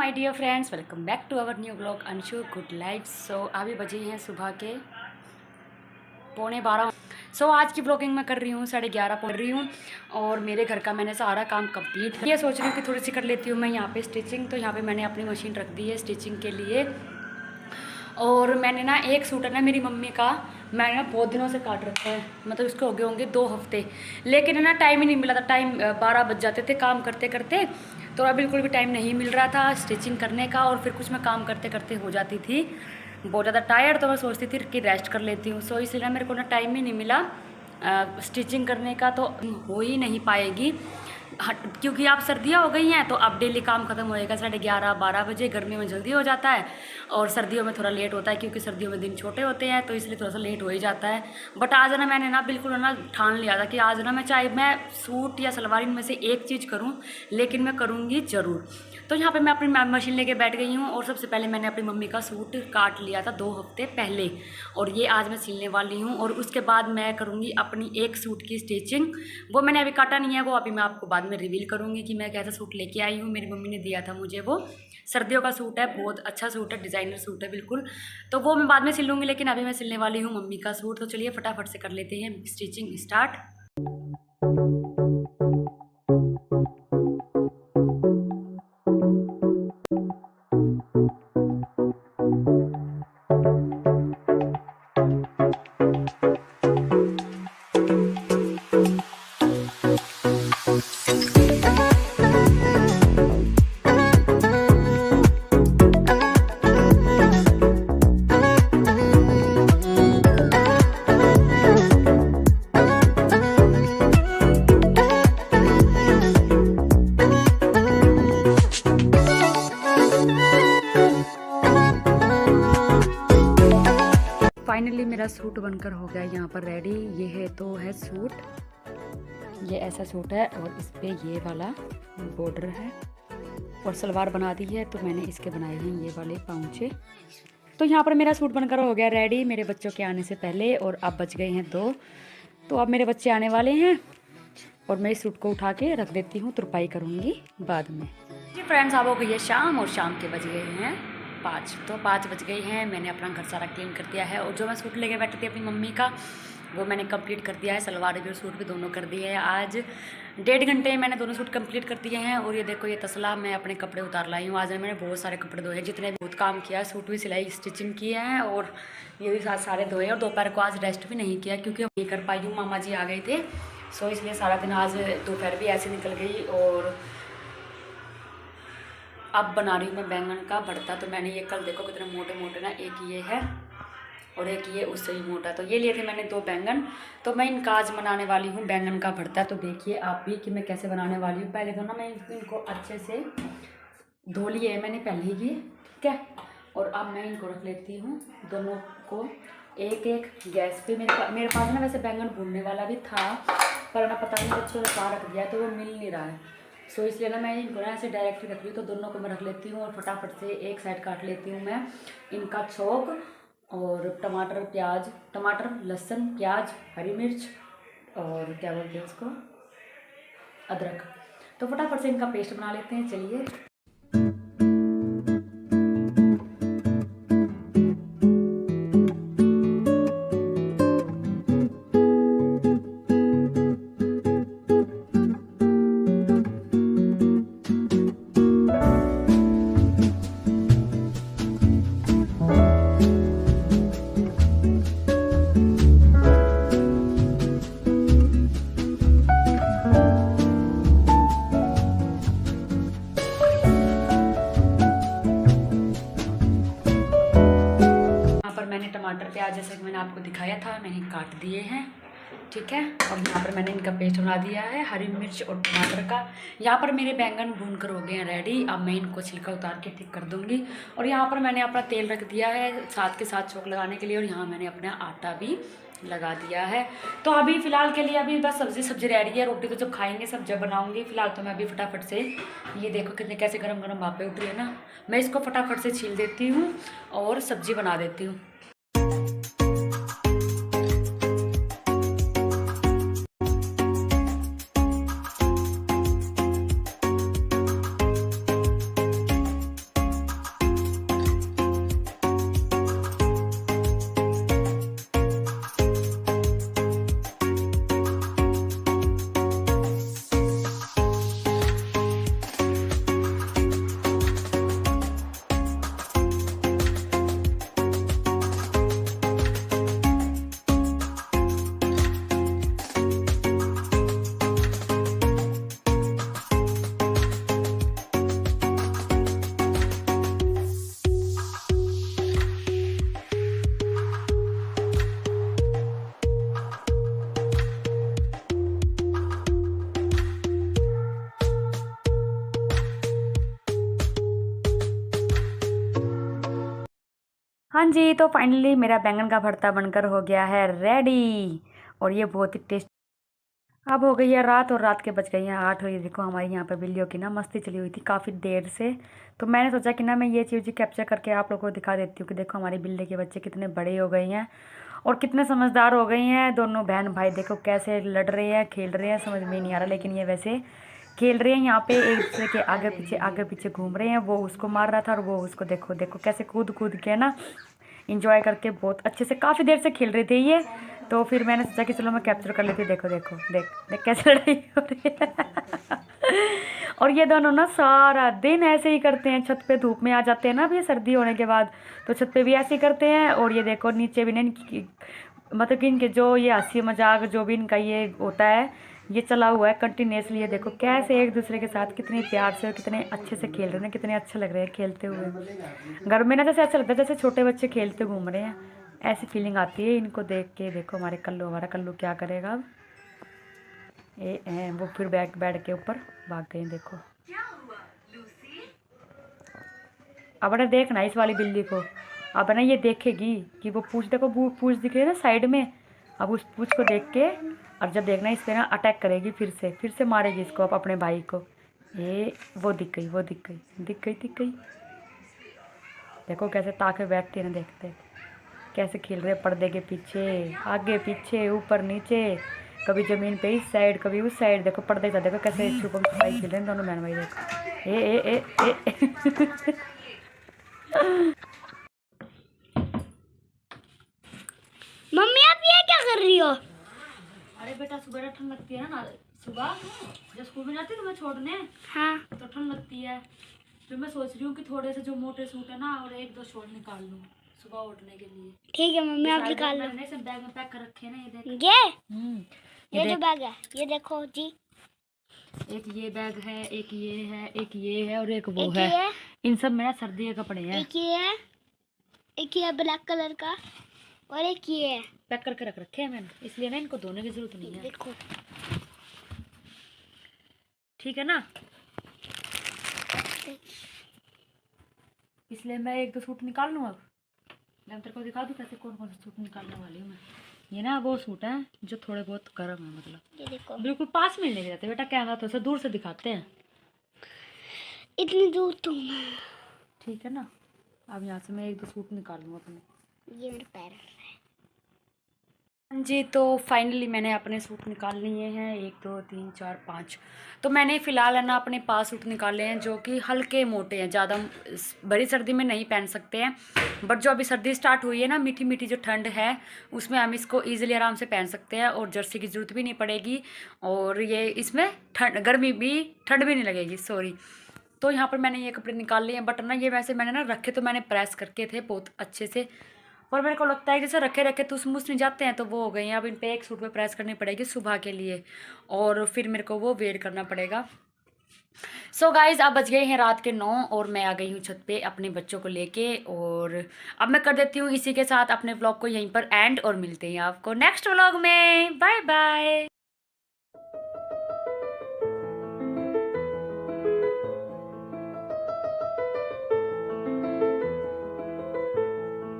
My dear friends, welcome back to our new blog Anshu good life. So अभी बजे हैं सुबह के 11:15। सो आज की ब्लॉगिंग मैं कर रही हूँ 11:30 पढ़ रही हूँ और मेरे घर का मैंने सारा काम कंप्लीट किया। सोच रही हूँ कि थोड़ी सी कर लेती हूँ मैं यहाँ पे स्टिचिंग। तो यहाँ पे मैंने अपनी मशीन रख दी है स्टिचिंग के लिए। और मैंने ना एक सूट है ना मेरी मम्मी का, मैंने ना बहुत दिनों से काट रखा है, मतलब इसको हो गए होंगे 2 हफ्ते, लेकिन है ना टाइम ही नहीं मिला था। टाइम 12 बज जाते थे काम करते करते, तो अब बिल्कुल भी टाइम नहीं मिल रहा था स्टिचिंग करने का। और फिर कुछ मैं काम करते करते हो जाती थी बहुत ज़्यादा टायर्ड, तो मैं सोचती थी कि रेस्ट कर लेती हूँ। सो इसलिए मेरे को ना टाइम ही नहीं मिला स्टिचिंग करने का, तो हो ही नहीं पाएगी क्योंकि आप सर्दियाँ हो गई हैं तो अब डेली काम खत्म होएगा 11:30-12 बजे। गर्मी में जल्दी हो जाता है और सर्दियों में थोड़ा लेट होता है क्योंकि सर्दियों में दिन छोटे होते हैं, तो इसलिए थोड़ा सा लेट हो ही जाता है। बट आज ना मैंने ना बिल्कुल ना ठान लिया था कि आज ना मैं चाहे मैं सूट या सलवार इनमें से एक चीज़ करूँ, लेकिन मैं करूँगी ज़रूर। तो यहाँ पे मैं अपनी मशीन लेके बैठ गई हूँ और सबसे पहले मैंने अपनी मम्मी का सूट काट लिया था 2 हफ्ते पहले, और ये आज मैं सिलने वाली हूँ। और उसके बाद मैं करूँगी अपनी एक सूट की स्टिचिंग। वो मैंने अभी काटा नहीं है, वो अभी मैं आपको बाद में रिवील करूँगी कि मैं कैसा सूट लेके आई हूँ। मेरी मम्मी ने दिया था मुझे, वो सर्दियों का सूट है, बहुत अच्छा सूट है, डिज़ाइनर सूट है बिल्कुल। तो वो मैं बाद में सिलूँगी, लेकिन अभी मैं सिलने वाली हूँ मम्मी का सूट। तो चलिए फटाफट से कर लेते हैं स्टिचिंग स्टार्ट। फाइनली मेरा सूट बनकर हो गया यहाँ पर रेडी। ये है तो है सूट, ये ऐसा सूट है और इस पे ये वाला बॉर्डर है और सलवार बना दी है, तो मैंने इसके बनाए हैं ये वाले पाउंचे। तो यहाँ पर मेरा सूट बनकर हो गया रेडी मेरे बच्चों के आने से पहले, और अब बज गए हैं 2। तो अब मेरे बच्चे आने वाले हैं और मैं इस सूट को उठा के रख देती हूँ, तुरपाई करूँगी बाद में। जी फ्रेंड्स, अब हो गई है शाम और शाम के बज गए हैं 5। तो 5 बज गई हैं, मैंने अपना घर सारा क्लीन कर दिया है। और जो मैं सूट लेके बैठी थी अपनी मम्मी का, वो मैंने कंप्लीट कर दिया है। सलवार भी और सूट भी दोनों कर दिए हैं। आज 1.5 घंटे में मैंने दोनों सूट कंप्लीट कर दिए हैं। और ये देखो, ये तसला मैं अपने कपड़े उतार लाई हूँ। आज मैंने बहुत सारे कपड़े धोए हैं, जितने बहुत काम किया है। सूट भी सिलाई स्टिचिंग किए हैं और ये भी सारे धोए। और दोपहर को आज रेस्ट भी नहीं किया क्योंकि नहीं कर पाई हूँ, मामा जी आ गए थे। सो इसलिए सारा दिन आज दोपहर भी ऐसे निकल गई। और अब बना रही हूँ मैं बैंगन का भरता। तो मैंने ये कल देखो कितने मोटे मोटे ना, एक ये है और एक ये उससे भी मोटा। तो ये लिए थे मैंने 2 बैंगन। तो मैं इनका आज बनाने वाली हूँ बैंगन का भरता। तो देखिए आप भी कि मैं कैसे बनाने वाली हूँ। पहले तो ना मैं इनको अच्छे से धो लिए है मैंने पहले ही, ठीक है। और अब मैं इनको रख लेती हूँ दोनों को एक एक गैस पे। मेरे पास ना वैसे बैंगन भूनने वाला भी था, पर ना पता नहीं बच्चों ने कहाँ रख दिया, तो वो मिल नहीं रहा है। सो इसलिए ना मैं इनको ना ऐसे डायरेक्ट ही रख रही हूँ। तो दोनों को मैं रख लेती हूँ और फटाफट से एक साइड काट लेती हूँ मैं इनका छोक। और टमाटर प्याज, टमाटर लहसुन प्याज हरी मिर्च और क्या बोलते हैं उसको, अदरक। तो फटाफट से इनका पेस्ट बना लेते हैं, चलिए। टमाटर प्याज जैसे कि मैंने आपको दिखाया था, मैंने काट दिए हैं, ठीक है। और यहाँ पर मैंने इनका पेस्ट बना दिया है हरी मिर्च और टमाटर का। यहाँ पर मेरे बैंगन भून कर हो गए हैं रेडी। अब मैं इनको छिलका उतार के ठीक कर दूँगी। और यहाँ पर मैंने अपना तेल रख दिया है साथ के साथ छोंक लगाने के लिए, और यहाँ मैंने अपना आटा भी लगा दिया है। तो अभी फ़िलहाल के लिए अभी बस सब्जी रह रही है। रोटी तो जब खाएंगे सब जब बनाऊंगी। फ़िलहाल तो मैं अभी फटाफट से, ये देखो कितने कैसे गरम गरम भापें उठ रही है ना, मैं इसको फटाफट से छील देती हूँ और सब्जी बना देती हूँ। हाँ जी, तो फाइनली मेरा बैंगन का भरता बनकर हो गया है रेडी। और ये बहुत ही टेस्ट। अब हो गई है रात और रात के बज गई हैं 8। और ये देखो हमारी यहाँ पे बिल्लियों की ना मस्ती चली हुई थी काफ़ी देर से। तो मैंने सोचा कि ना मैं ये चीज़ कैप्चर करके आप लोगों को दिखा देती हूँ कि देखो हमारी बिल्ली के बच्चे कितने बड़े हो गए हैं और कितने समझदार हो गई हैं। दोनों बहन भाई देखो कैसे लड़ रहे हैं, खेल रहे हैं, समझ में नहीं आ रहा, लेकिन ये वैसे खेल रहे हैं। यहाँ पे एक दूसरे के आगे पीछे घूम रहे हैं। वो उसको मार रहा था और वो उसको देखो देखो कैसे कूद कूद के ना इंजॉय करके बहुत अच्छे से काफ़ी देर से खेल रहे थे ये। तो फिर मैंने सोचा कि चलो मैं कैप्चर कर लेती हूँ। देखो देखो देख देख कैसे लड़ाई हो रही है। और ये दोनों ना सारा दिन ऐसे ही करते हैं। छत पे धूप में आ जाते हैं ना अभी सर्दी होने के बाद, तो छत पे भी ऐसे ही करते हैं। और ये देखो नीचे भी ना मतलब कि इनके जो ये हंसी मजाक जो भी इनका ये होता है ये चला हुआ है कंटिन्यूसली। ये देखो कैसे एक दूसरे के साथ कितने प्यार से और कितने अच्छे से खेल रहे हैं, कितने अच्छे लग रहे हैं खेलते हुए। घर में ना जैसे अच्छा लगता है जैसे छोटे बच्चे खेलते घूम रहे हैं, ऐसी फीलिंग आती है इनको देख के। देखो हमारा कल्लू क्या करेगा अब। वो फिर बेड के ऊपर भाग गए। देखो अब ना देखना इस वाली बिल्ली को। अब ना ये देखेगी कि वो पूछ, देखो पूछ दिख रही है ना साइड में। अब उस पूछ को देख के और जब देखना इस पे ना अटैक करेगी, फिर से मारेगी इसको अब अपने भाई को। ये वो दिख गई। देखो कैसे ताके बैठती है ना, देख कैसे खेल रहे हैं पर्दे के पीछे, आगे पीछे, ऊपर नीचे, कभी ज़मीन पे इस साइड कभी उस साइड। देखो पर्दे का देखो कैसे छुपम छुपाई खेल रहे हैं दोनों बहन भाई। देखो ए मम्मी आप ये क्या कर रही हो? अरे बेटा सुबह ठंड लगती है ना, सुबह जब स्कूल में जाती है तो मैं छोड़ने। हाँ तो ठंड लगती है, फिर मैं सोच रही हूँ कि थोड़े से जो मोटे सूट है ना और 1-2 शॉर्ट निकाल लूँ सुबह उठने के लिए। ठीक है मम्मी आप निकाल लो। मैंने सब बैग में पैक कर रखे हैं ना, ये देख। ये जो बैग है ये देखो जी। एक ये बैग है, एक ये है और एक वो है। इन सब में ना सर्दी के कपड़े हैं। एक ये ब्लैक कलर का और एक ये है। पैक करके रख रखे हैं मैंने, इसलिए ना इनको धोने की जरूरत नहीं है। देखो ठीक है ना, इसलिए मैं 1-2 सूट निकाल लूँ। अब मैं तेरे को दिखा दूँ कैसे कौन कौन से सूट निकालने वाली हूँ मैं। ये ना वो सूट है जो थोड़े बहुत गर्म है, मतलब ये देखो बिल्कुल पास में नहीं जाते बेटा, कैमरा तो दूर से दिखाते हैं। इतनी दूर तुम। ठीक है ना, अब यहाँ से मैं 1-2 सूट निकाल लूँ अपने। ये मेरे पैर है। जी तो फाइनली मैंने अपने सूट निकाल लिए हैं 1 2 3 4 5। तो मैंने फ़िलहाल है ना अपने 5 सूट निकाले हैं जो कि हल्के मोटे हैं, ज़्यादा बड़ी सर्दी में नहीं पहन सकते हैं। बट जो अभी सर्दी स्टार्ट हुई है ना, मीठी मीठी जो ठंड है उसमें हम इसको ईजिली आराम से पहन सकते हैं और जर्सी की ज़रूरत भी नहीं पड़ेगी। और ये इसमें ठंड भी नहीं लगेगी, सॉरी। तो यहाँ पर मैंने ये कपड़े निकाल लिए हैं। बट ना ये वैसे मैंने ना रखे तो मैंने प्रेस करके थे बहुत अच्छे से, पर मेरे को लगता है कि जैसे रखे रखे तो स्मूथ नहीं जाते हैं, तो वो हो गए हैं। अब इन पे एक सूट पे प्रेस करनी पड़ेगी सुबह के लिए और फिर मेरे को वो वेयर करना पड़ेगा। सो गाइज अब बज गए हैं रात के 9 और मैं आ गई हूँ छत पे अपने बच्चों को लेके। और अब मैं कर देती हूँ इसी के साथ अपने व्लॉग को यहीं पर एंड, और मिलते हैं आपको नेक्स्ट व्लॉग में। Bye bye.